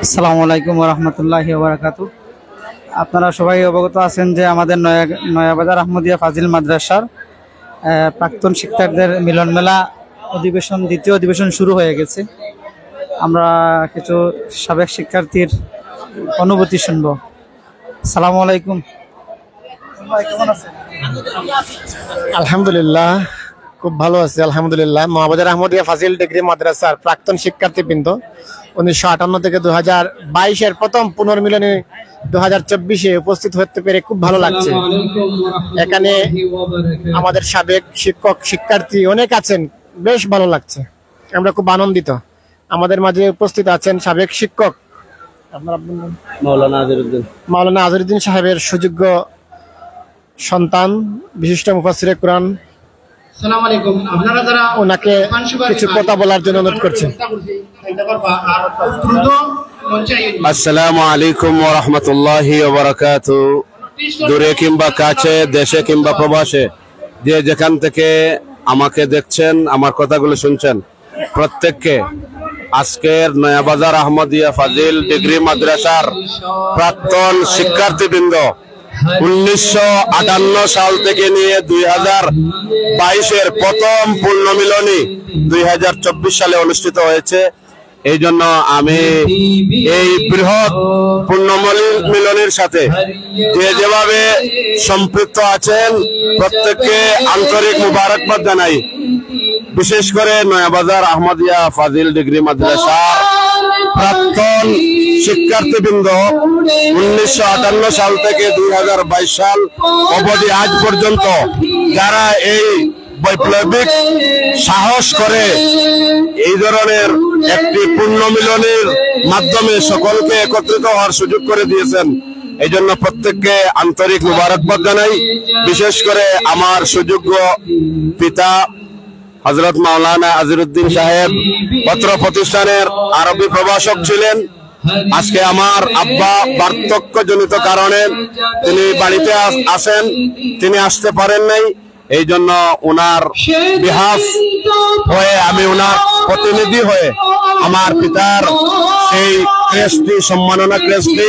আসসালামু আলাইকুম ওয়া রাহমাতুল্লাহি ওয়া বারাকাতুহু। আপনারা সবাই অবগত আছেন যে আমাদের নয়াবাজার আহমদিয়া ফাজিল মাদ্রাসার প্রাক্তন শিক্ষার্থীদের মিলন মেলা অধিবেশন, দ্বিতীয় অধিবেশন শুরু হয়ে গেছে। আমরা কিছু সাবেক শিক্ষার্থীর অনুভূতি শুনবো। আসসালামু আলাইকুম। আলহামদুলিল্লাহ, খুব ভালো আছে আলহামদুলিল্লাহ। নয়াবাজার আহমদিয়া ফাজিল ডিগ্রি মাদ্রাসার প্রাক্তন শিক্ষার্থীবৃন্দ 1958 থেকে 2022-এর প্রথম পুনর্মিলনে 2024-এ উপস্থিত হতে পেরে খুব ভালো লাগছে। এখানে আমাদের সাবেক শিক্ষক শিক্ষার্থী অনেক আছেন, বেশ ভালো লাগছে, আমরা খুব আনন্দিত। আমাদের মাঝে উপস্থিত আছেন সাবেক শিক্ষক মাওলানা আজহারউদ্দিন সাহেবের সুযোগ্য সন্তান, বিশিষ্ট মুফাসসিরে কুরআন। ওনাকে কিছু কথা বলার জন্য অনুরোধ করছি। আসসালামু আলাইকুম ওয়া রাহমাতুল্লাহি ওয়া বারাকাতুহু। দূরে কিংবা কাছে, দেশে কিংবা প্রবাসে, যে যেখান থেকে আমাকে দেখছেন, আমার কথাগুলো শুনছেন, প্রত্যেককে আজকের নয়াবাজার আহমদিয়া ফাজিল ডিগ্রি মাদ্রাসার প্রাক্তন শিক্ষার্থীবৃন্দ 1958 সাল থেকে নিয়ে 2022-এর প্রথম পূর্ণমিলনী 2024 সালে অনুষ্ঠিত হয়েছে। এই জন্য আমি এই বৃহৎ পূর্ণমিলনীর সাথে যে যেভাবে সম্পৃক্ত আছেন প্রত্যেককে আন্তরিক মুবারকবাদ জানাই। বিশেষ করে নয়াবাজার আহমদিয়া ফাজিল ডিগ্রি মাদ্রাসার প্রাক্তন শিক্ষার্থীবৃন্দ 1958 সাল থেকে 2022 সাল অবধি আজ পর্যন্ত যারা এই বৈপ্লবিক সাহস করে এই ধরনের একটি পুণ্যমিলনের মাধ্যমে সকলকে একত্রিত হওয়ার সুযোগ করে দিয়েছেন, এই জন্য প্রত্যেককে আন্তরিক মুবারকবাদ জানাই। বিশেষ করে আমার সুযোগ্য পিতা হযরত মাওলানা আজহারউদ্দিন সাহেব পত্র প্রতিষ্ঠানের আরবি প্রভাষক ছিলেন। আজকে আমার আব্বা বার্ধক্যজনিত কারণে তিনি বাড়িতে আসেন, তিনি আসতে পারেন নাই। এই জন্য ওনার বিহাফ হয়ে, আমি ওনার প্রতিনিধি হয়ে আমার পিতার সেই ক্রেস্টটি, সম্মাননা ক্রেস্টটি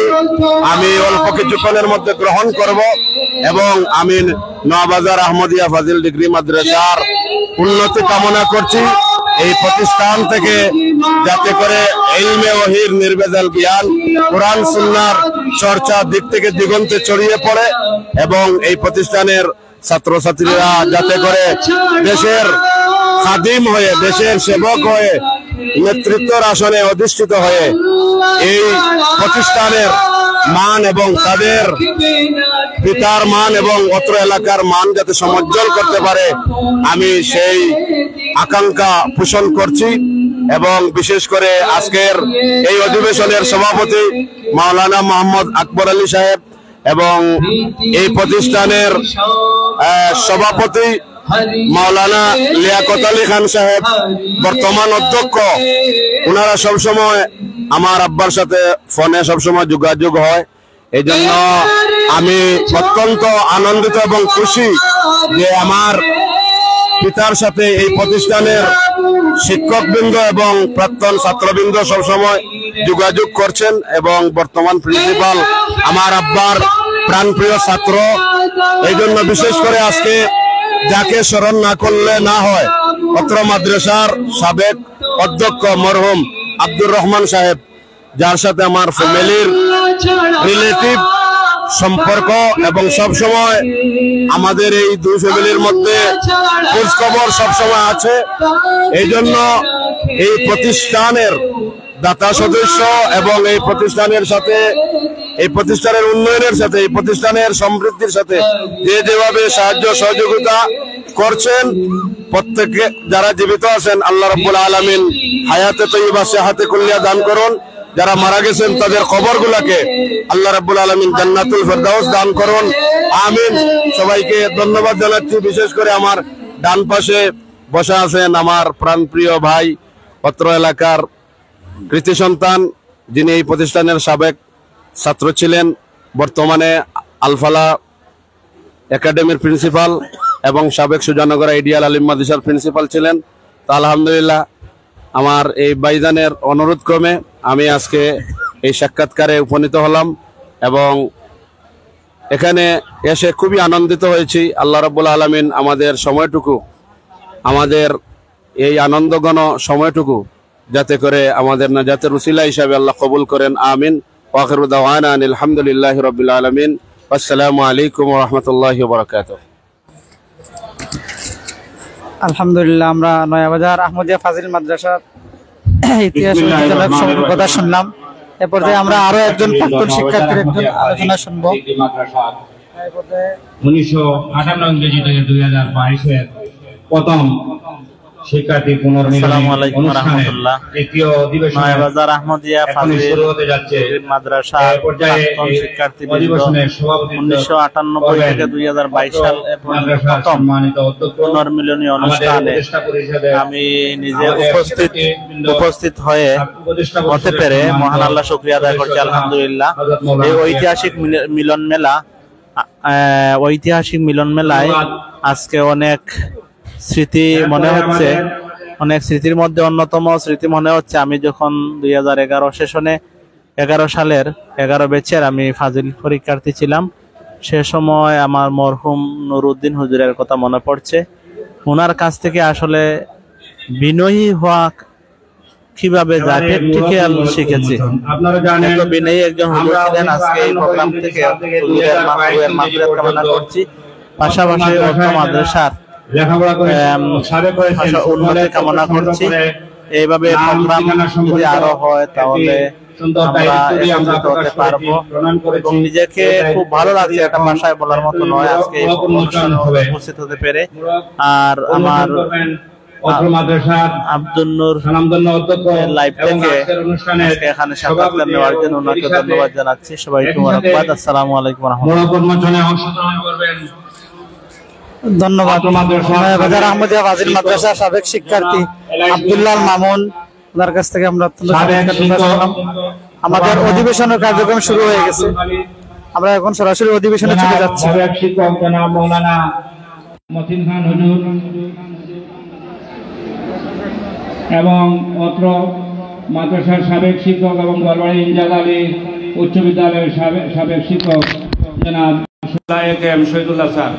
আমি অল্প কিছুক্ষণের মধ্যে গ্রহণ করব এবং আমি নয়াবাজার আহমদিয়া ফাজিল ডিগ্রি মাদ্রাসার উন্নতি কামনা করছি। এই প্রতিষ্ঠান থেকে যাতে করে ইলমে ওহীর নির্ভেজাল জ্ঞান, কোরআন সুন্নাহর চর্চা দিক থেকে দিগন্তে ছড়িয়ে পড়ে এবং এই প্রতিষ্ঠানের ছাত্রছাত্রীরা যাতে করে দেশের খাদিম হয়ে, দেশের সেবক হয়ে, নেতৃত্বের আসনে অধিষ্ঠিত হয়ে এই প্রতিষ্ঠানের মান এবং তাদের পিতার মান এবং অত্র এলাকার মান যাতে সমুজ্জ্বল করতে পারে, আমি সেই আকাঙ্ক্ষা পোষণ করছি। এবং বিশেষ করে আজকের এই অধিবেশনের সভাপতি মাওলানা মোহাম্মদ আকবর আলী সাহেব এবং এই প্রতিষ্ঠানের সভাপতি মাওলানা লিয়াকত আলী খান সাহেব, বর্তমান অধ্যক্ষ, ওনারা সবসময় আমার আব্বার সাথে ফোনে সবসময় যোগাযোগ হয়। এই জন্য আমি অত্যন্ত আনন্দিত এবং খুশি যে আমার পিতার সাথে এই প্রতিষ্ঠানের শিক্ষকবৃন্দ এবং প্রাক্তন ছাত্রবৃন্দ সবসময় যোগাযোগ করছেন এবং বর্তমান প্রিন্সিপাল আমার আব্বার প্রাণপ্রিয় ছাত্র। এই জন্য বিশেষ করে আজকে যাকে স্মরণ না করলে না হয়, অত্র মাদ্রাসার সাবেক অধ্যক্ষ মরহুম আব্দুর রহমান সাহেব, যার সাথে আমার ফ্যামিলির রিলেটিভ সম্পর্ক এবং সবসময় আমাদের এই দুই ফ্যামিলির মধ্যে খোঁজ খবর সবসময় আছে। এই জন্য এই প্রতিষ্ঠানের দাতা সদস্য এবং এই প্রতিষ্ঠানের সাথে, এই প্রতিষ্ঠানের উন্নয়নের সাথে, এই প্রতিষ্ঠানের সমৃদ্ধির সাথে যে যেভাবে সাহায্য সহযোগিতা করছেন, প্রত্যেকে যারা জীবিত আছেন আল্লাহ রাব্বুল আলামিন হায়াতে তয়্যিবা সিহাতে কুল্লিয়া দান করুন। যারা মারা গেছেন তাদের কবরগুলোকে আল্লাহ রাব্বুল আলামিন জান্নাতুল ফেরদাউস দান করুন, আমিন। সবাইকে ধন্যবাদ জানাচ্ছি। বিশেষ করে আমার ডান পাশে বসা আছেন আমার প্রাণপ্রিয় ভাই, অত্র এলাকার কৃতি সন্তান, যিনি এই প্রতিষ্ঠানের সাবেক ছাত্র ছিলেন, বর্তমানে আলফালা একাডেমির প্রিন্সিপাল এবং সাবেক সুজানগর আইডিয়াল আলিম মাদ্রাসার প্রিন্সিপাল ছিলেন। তো আলহামদুলিল্লাহ আমার এই ভাইজানের অনুরোধ ক্রমে আমি আজকে এই সাক্ষাৎকারে উপনীত হলাম এবং এখানে এসে খুবই আনন্দিত হয়েছি। আল্লাহ রাব্বুল আলামিন আমাদের সময়টুকু, আমাদের এই আনন্দঘন সময়টুকু যাতে করে আমাদের নাজাতের উসিলা হিসাবে আল্লাহ কবুল করেন, আমিন। ওয়া আখিরু দাওয়ানা আলহামদুলিল্লাহি রাব্বিল আলামিন। আসসালামু আলাইকুম ওয়া রাহমাতুল্লাহি ওয়া বারাকাতুহু। আলহামদুলিল্লাহ, আমরা নয়াবাজার আহমদিয়া ফাজিল মাদ্রাসার ইতিহাস ঐতিহ্যবাহী সম্পর্কে কথা শুনলাম। এ পর্যায়ে আমরা আরো একজন প্রাক্তন শিক্ষার্থীর একজন আলোচনা শুনবো। 1958 ইংরেজি থেকে 2022 প্রথম শিক্ষার্থী পুনর্মিলনী অনুষ্ঠানের তৃতীয় অধিবেশন নয়াবাজার আহমদিয়া ফাজিল শুরু হতে যাচ্ছে। মাদ্রাসার প্রাক্তন শিক্ষার্থীবৃন্দ 1998 থেকে 2022 সাল প্রথম পুনর্মিলনী অনুষ্ঠানে আমি নিজে উপস্থিত হতে পেরে মহান আল্লাহ শুকরিয়া আদায় করছি, আলহামদুলিল্লাহ। এই ঐতিহাসিক মিলন মেলায় আজকে অনেক স্মৃতি মনে হচ্ছে, অনেক স্মৃতির মধ্যে অন্যতম স্মৃতি মনে হচ্ছে আমি যখন 2011 সেশনে 11 সালের 11 ব্যাচের আমি ফাজিল পরীক্ষার্থী ছিলাম। সে সময় আমার মরহুম নুরউদ্দিন হুজুরের কথা মনে পড়ছে। ওনার কাছ থেকে আসলে বিনয়ী হওয়া কিভাবে যায় প্র্যাকটিক্যাল শিখেছি। এত বিনয়ী একজন হুজুর ছিলেন। আজকে এই প্রোগ্রাম থেকে হুজুরের মাগফিরাত কামনা করছি, পাশাপাশি অর্থ মাদ্রাসার উন্নতি কামনা করছি। এইভাবে প্রোগ্রাম যদি আরো হয় তাহলে আমরা একত্রিত হতে পারবো এবং নিজেকে খুব ভালো লাগছে, একটা ভাষায় বলার মতো নয় আজকে এই অনুষ্ঠানে উপস্থিত হতে পেরে। আর আমার আব্দুল নূর লাইভ থেকে এখানে সাক্ষাৎকার নেওয়ার জন্য ওনাকে ধন্যবাদ জানাচ্ছি। সবাইকে মোবারকবাদ। আসসালামু আলাইকুম ওয়া রাহমাতুল্লাহ। ধন্যবাদ। নয়াবাজার আহমদিয়া ফাজিল মাদ্রাসার সাবেক শিক্ষার্থী আব্দুল্লাহ মামুন, ওনার কাছ থেকে আমরা আমাদের অধিবেশনের কার্যক্রম শুরু হয়ে গেছে। আমরা এখন সরাসরি অধিবেশনে চলে যাচ্ছি। শিক্ষক জনাব মাওলানা মতিন খান হুজুর এবং অত্র মাদ্রাসার সাবেক শিক্ষক এবং বরবাড়ি ইনজাল আলী উচ্চ বিদ্যালয়ের সাবেক শিক্ষক জনাব শহীদুল্লাহ স্যার।